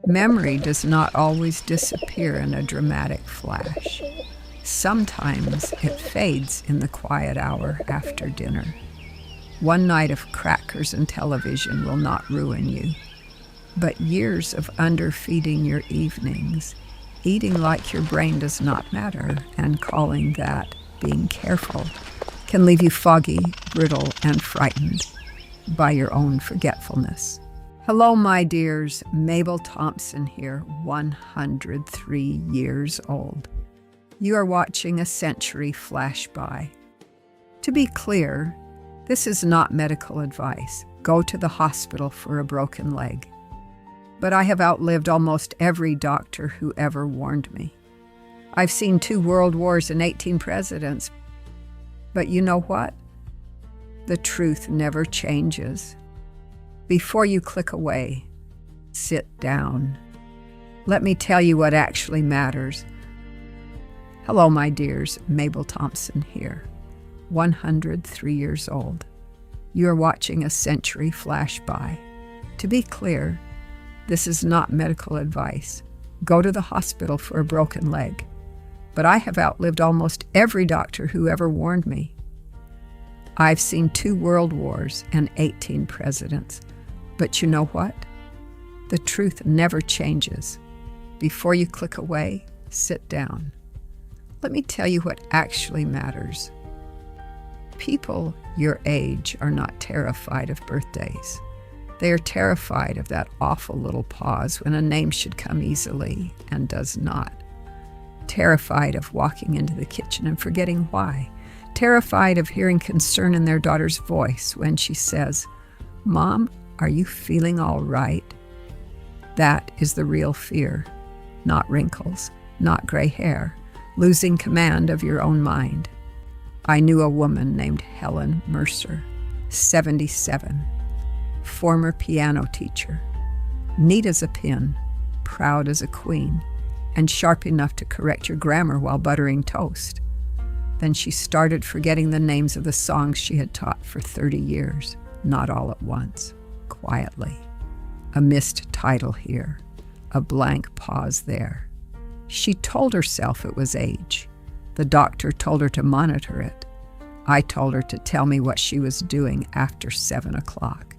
Memory does not always disappear in a dramatic flash. Sometimes it fades in the quiet hour after dinner. One night of crackers and television will not ruin you, but years of underfeeding your evenings, eating like your brain does not matter, and calling that being careful, can leave you foggy, brittle, and frightened by your own forgetfulness. Hello, my dears. Mabel Thompson here, 103 years old. You are watching a century flash by. To be clear, this is not medical advice. Go to the hospital for a broken leg. But I have outlived almost every doctor who ever warned me. I've seen 2 world wars and 18 presidents. But you know what? The truth never changes. Before you click away, sit down. Let me tell you what actually matters. Hello, my dears. Mabel Thompson here, 103 years old. You are watching a century flash by. To be clear, this is not medical advice. Go to the hospital for a broken leg. But I have outlived almost every doctor who ever warned me. I've seen 2 world wars and 18 presidents. But you know what? The truth never changes. Before you click away, sit down. Let me tell you what actually matters. People your age are not terrified of birthdays. They are terrified of that awful little pause when a name should come easily and does not. Terrified of walking into the kitchen and forgetting why. Terrified of hearing concern in their daughter's voice when she says, "Mom, are you feeling all right?" That is the real fear, not wrinkles, not gray hair, losing command of your own mind. I knew a woman named Helen Mercer, 77, former piano teacher, neat as a pin, proud as a queen, and sharp enough to correct your grammar while buttering toast. Then she started forgetting the names of the songs she had taught for 30 years, not all at once. Quietly. A missed title here, a blank pause there. She told herself it was age. The doctor told her to monitor it. I told her to tell me what she was doing after 7 o'clock.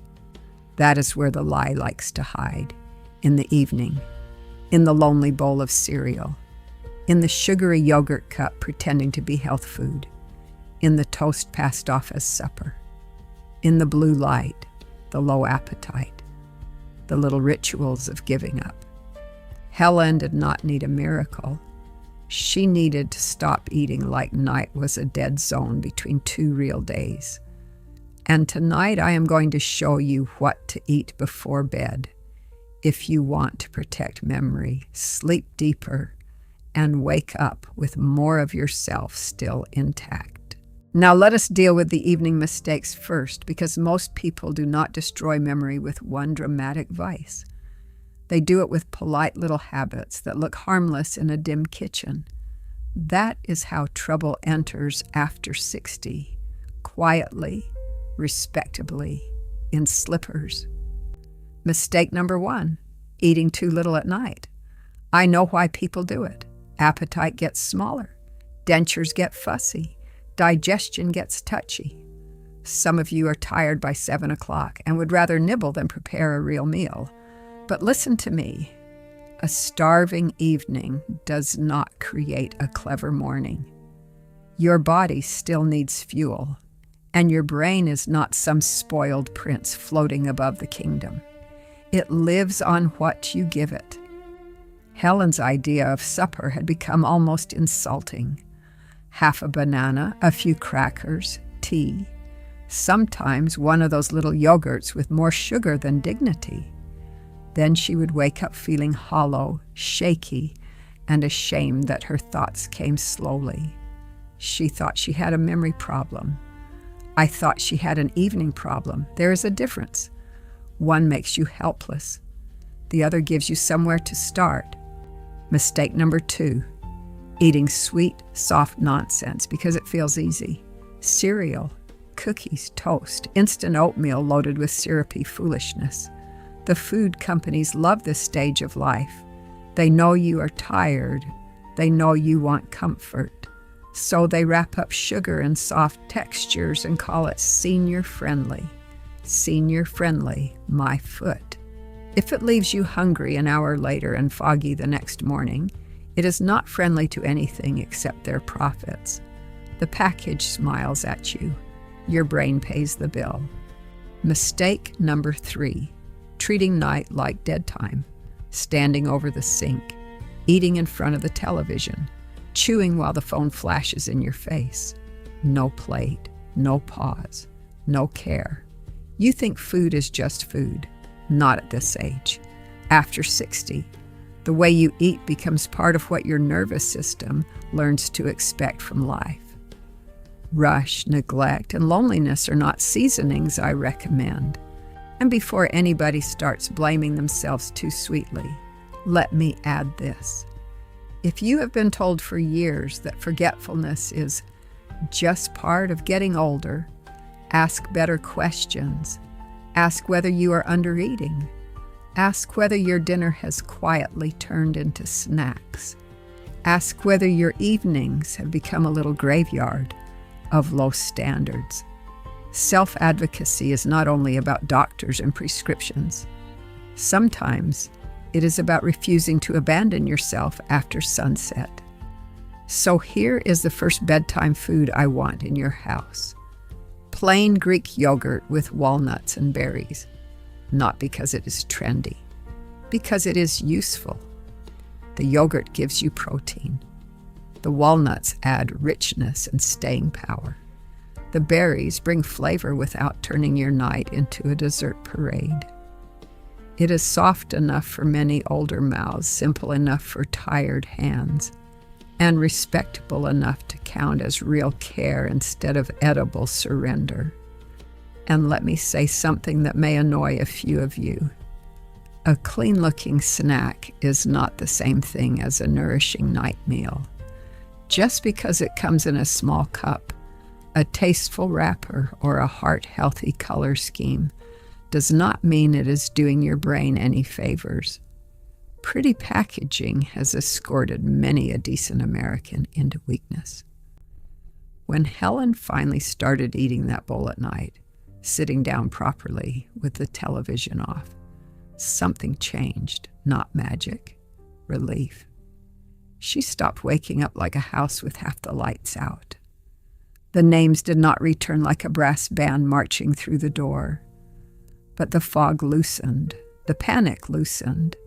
That is where the lie likes to hide, in the evening, in the lonely bowl of cereal, in the sugary yogurt cup pretending to be health food, in the toast passed off as supper, in the blue light, the low appetite, the little rituals of giving up. Helen did not need a miracle. She needed to stop eating like night was a dead zone between 2 real days. And tonight I am going to show you what to eat before bed if you want to protect memory, sleep deeper, and wake up with more of yourself still intact. Now let us deal with the evening mistakes first, because most people do not destroy memory with one dramatic vice. They do it with polite little habits that look harmless in a dim kitchen. That is how trouble enters after 60, quietly, respectably, in slippers. Mistake number 1, eating too little at night. I know why people do it. Appetite gets smaller, dentures get fussy, digestion gets touchy. Some of you are tired by 7 o'clock and would rather nibble than prepare a real meal. But listen to me. A starving evening does not create a clever morning. Your body still needs fuel, and your brain is not some spoiled prince floating above the kingdom. It lives on what you give it. Helen's idea of supper had become almost insulting. Half a banana, a few crackers, tea. Sometimes one of those little yogurts with more sugar than dignity. Then she would wake up feeling hollow, shaky, and ashamed that her thoughts came slowly. She thought she had a memory problem. I thought she had an evening problem. There is a difference. One makes you helpless. The other gives you somewhere to start. Mistake number 2, eating sweet, soft nonsense because it feels easy. Cereal, cookies, toast, instant oatmeal loaded with syrupy foolishness. The food companies love this stage of life. They know you are tired. They know you want comfort. So they wrap up sugar in soft textures and call it senior friendly. Senior friendly, my foot. If it leaves you hungry an hour later and foggy the next morning, it is not friendly to anything except their profits. The package smiles at you. Your brain pays the bill. Mistake number 3, treating night like dead time, standing over the sink, eating in front of the television, chewing while the phone flashes in your face. No plate, no pause, no care. You think food is just food. Not at this age. After 60, the way you eat becomes part of what your nervous system learns to expect from life. Rush, neglect, and loneliness are not seasonings I recommend. And before anybody starts blaming themselves too sweetly, let me add this. If you have been told for years that forgetfulness is just part of getting older, ask better questions. Ask whether you are undereating. Ask whether your dinner has quietly turned into snacks. Ask whether your evenings have become a little graveyard of low standards. Self-advocacy is not only about doctors and prescriptions. Sometimes it is about refusing to abandon yourself after sunset. So here is the first bedtime food I want in your house. Plain Greek yogurt with walnuts and berries. Not because it is trendy, because it is useful. The yogurt gives you protein. The walnuts add richness and staying power. The berries bring flavor without turning your night into a dessert parade. It is soft enough for many older mouths, simple enough for tired hands, and respectable enough to count as real care instead of edible surrender. And let me say something that may annoy a few of you. A clean-looking snack is not the same thing as a nourishing night meal. Just because it comes in a small cup, a tasteful wrapper, or a heart-healthy color scheme does not mean it is doing your brain any favors. Pretty packaging has escorted many a decent American into weakness. When Helen finally started eating that bowl at night, sitting down properly with the television off, something changed, not magic, relief. She stopped waking up like a house with half the lights out. The names did not return like a brass band marching through the door. But the fog loosened, the panic loosened.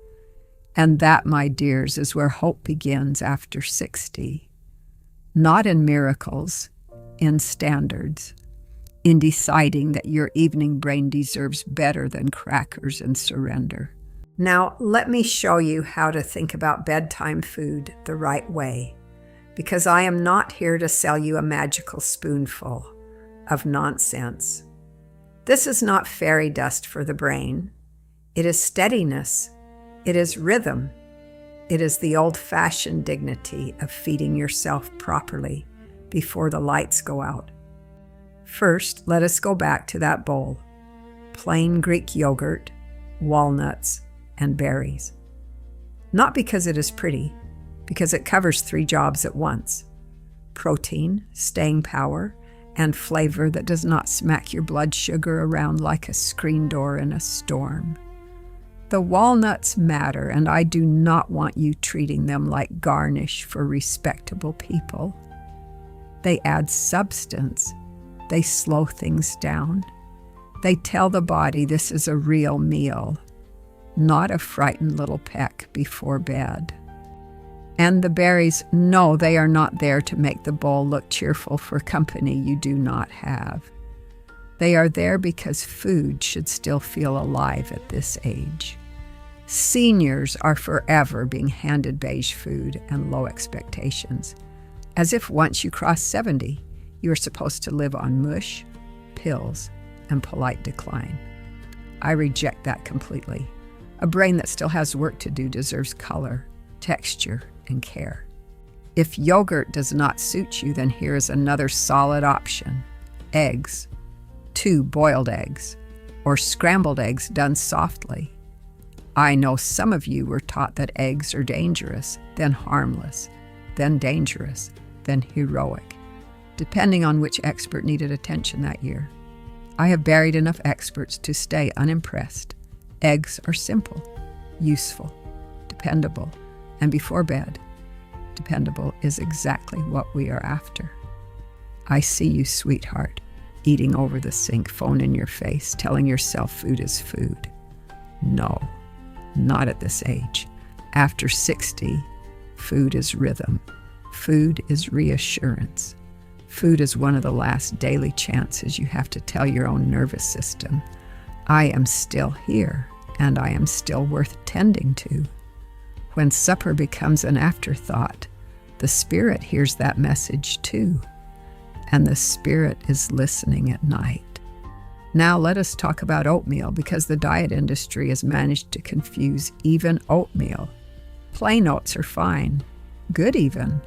And that, my dears, is where hope begins after 60. Not in miracles, in standards, in deciding that your evening brain deserves better than crackers and surrender. Now, let me show you how to think about bedtime food the right way, because I am not here to sell you a magical spoonful of nonsense. This is not fairy dust for the brain. It is steadiness. It is rhythm. It is the old-fashioned dignity of feeding yourself properly before the lights go out. First, let us go back to that bowl. Plain Greek yogurt, walnuts, and berries. Not because it is pretty, because it covers 3 jobs at once. Protein, staying power, and flavor that does not smack your blood sugar around like a screen door in a storm. The walnuts matter, and I do not want you treating them like garnish for respectable people. They add substance. They slow things down. They tell the body this is a real meal, not a frightened little peck before bed. And the berries, no, they are not there to make the bowl look cheerful for company you do not have. They are there because food should still feel alive at this age. Seniors are forever being handed beige food and low expectations, as if once you cross 70, you are supposed to live on mush, pills, and polite decline. I reject that completely. A brain that still has work to do deserves color, texture, and care. If yogurt does not suit you, then here is another solid option. Eggs, 2 boiled eggs, or scrambled eggs done softly. I know some of you were taught that eggs are dangerous, then harmless, then dangerous, then heroic, depending on which expert needed attention that year. I have buried enough experts to stay unimpressed. Eggs are simple, useful, dependable, and before bed, dependable is exactly what we are after. I see you, sweetheart, eating over the sink, phone in your face, telling yourself food is food. No, not at this age. After 60, food is rhythm. Food is reassurance. Food is one of the last daily chances you have to tell your own nervous system, I am still here, and I am still worth tending to. When supper becomes an afterthought, the spirit hears that message too, and the spirit is listening at night. Now let us talk about oatmeal, because the diet industry has managed to confuse even oatmeal. Plain oats are fine, good even,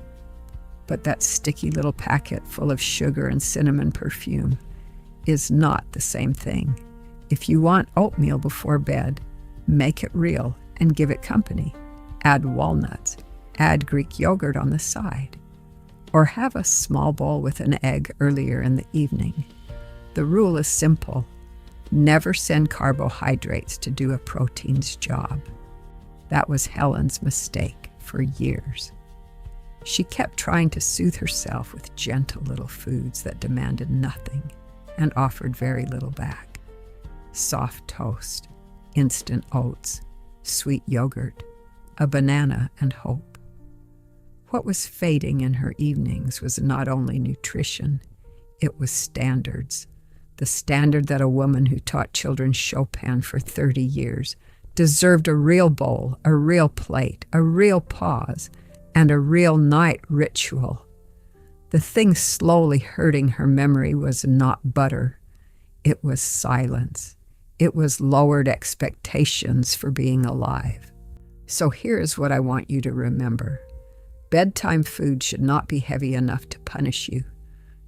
but that sticky little packet full of sugar and cinnamon perfume is not the same thing. If you want oatmeal before bed, make it real and give it company. Add walnuts, add Greek yogurt on the side, or have a small bowl with an egg earlier in the evening. The rule is simple. Never send carbohydrates to do a protein's job. That was Helen's mistake for years. She kept trying to soothe herself with gentle little foods that demanded nothing and offered very little back. Soft toast, instant oats, sweet yogurt, a banana, and hope. What was fading in her evenings was not only nutrition, it was standards. The standard that a woman who taught children Chopin for 30 years deserved a real bowl, a real plate, a real pause, and a real night ritual. The thing slowly hurting her memory was not butter. It was silence. It was lowered expectations for being alive. So here is what I want you to remember. Bedtime food should not be heavy enough to punish you,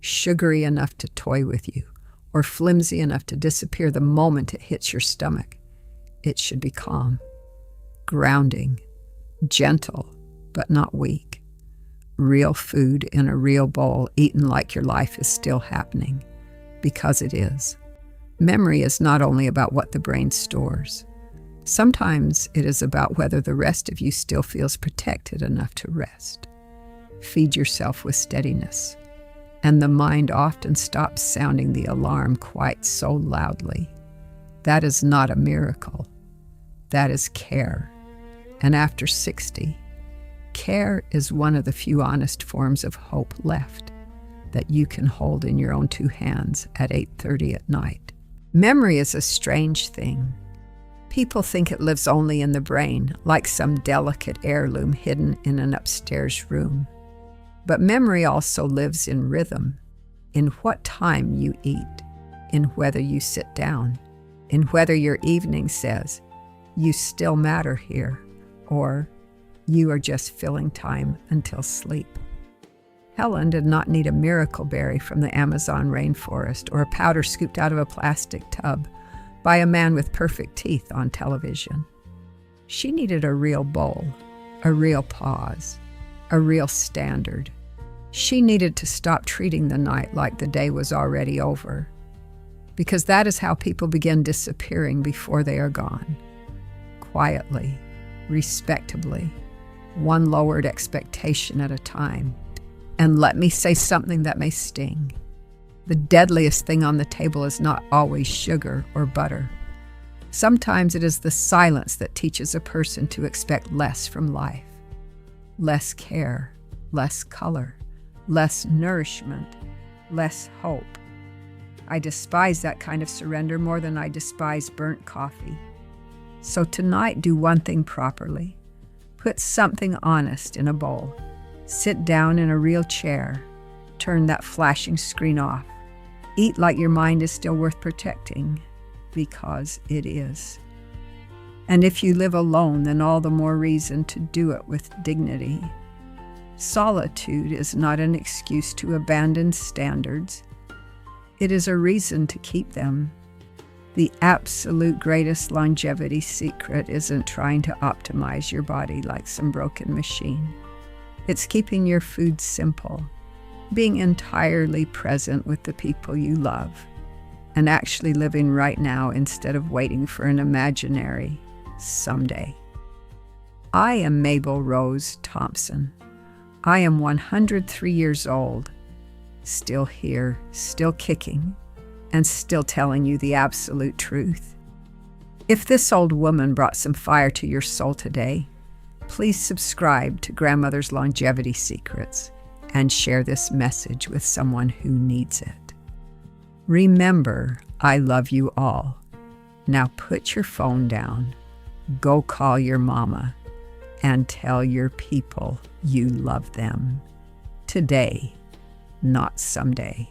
sugary enough to toy with you, or flimsy enough to disappear the moment it hits your stomach. It should be calm, grounding, gentle, but not weak. Real food in a real bowl, eaten like your life is still happening, because it is. Memory is not only about what the brain stores. Sometimes it is about whether the rest of you still feels protected enough to rest. Feed yourself with steadiness, and the mind often stops sounding the alarm quite so loudly. That is not a miracle. That is care. And after 60, care is one of the few honest forms of hope left that you can hold in your own two hands at 8:30 at night. Memory is a strange thing. People think it lives only in the brain, like some delicate heirloom hidden in an upstairs room. But memory also lives in rhythm, in what time you eat, in whether you sit down, in whether your evening says, "You still matter here," or "You are just filling time until sleep." Helen did not need a miracle berry from the Amazon rainforest or a powder scooped out of a plastic tub by a man with perfect teeth on television. She needed a real bowl, a real pause, a real standard. She needed to stop treating the night like the day was already over, because that is how people begin disappearing before they are gone. Quietly, respectably, one lowered expectation at a time. And let me say something that may sting. The deadliest thing on the table is not always sugar or butter. Sometimes it is the silence that teaches a person to expect less from life. Less care, less color, less nourishment, less hope. I despise that kind of surrender more than I despise burnt coffee. So tonight, do one thing properly. Put something honest in a bowl. Sit down in a real chair. Turn that flashing screen off. Eat like your mind is still worth protecting, because it is. And if you live alone, then all the more reason to do it with dignity. Solitude is not an excuse to abandon standards. It is a reason to keep them. The absolute greatest longevity secret isn't trying to optimize your body like some broken machine. It's keeping your food simple, being entirely present with the people you love, and actually living right now instead of waiting for an imaginary someday. I am Mabel Rose Thompson. I am 103 years old, still here, still kicking, and still telling you the absolute truth. If this old woman brought some fire to your soul today, please subscribe to Grandmother's Longevity Secrets and share this message with someone who needs it. Remember, I love you all. Now put your phone down, go call your mama, and tell your people you love them. Today, not someday.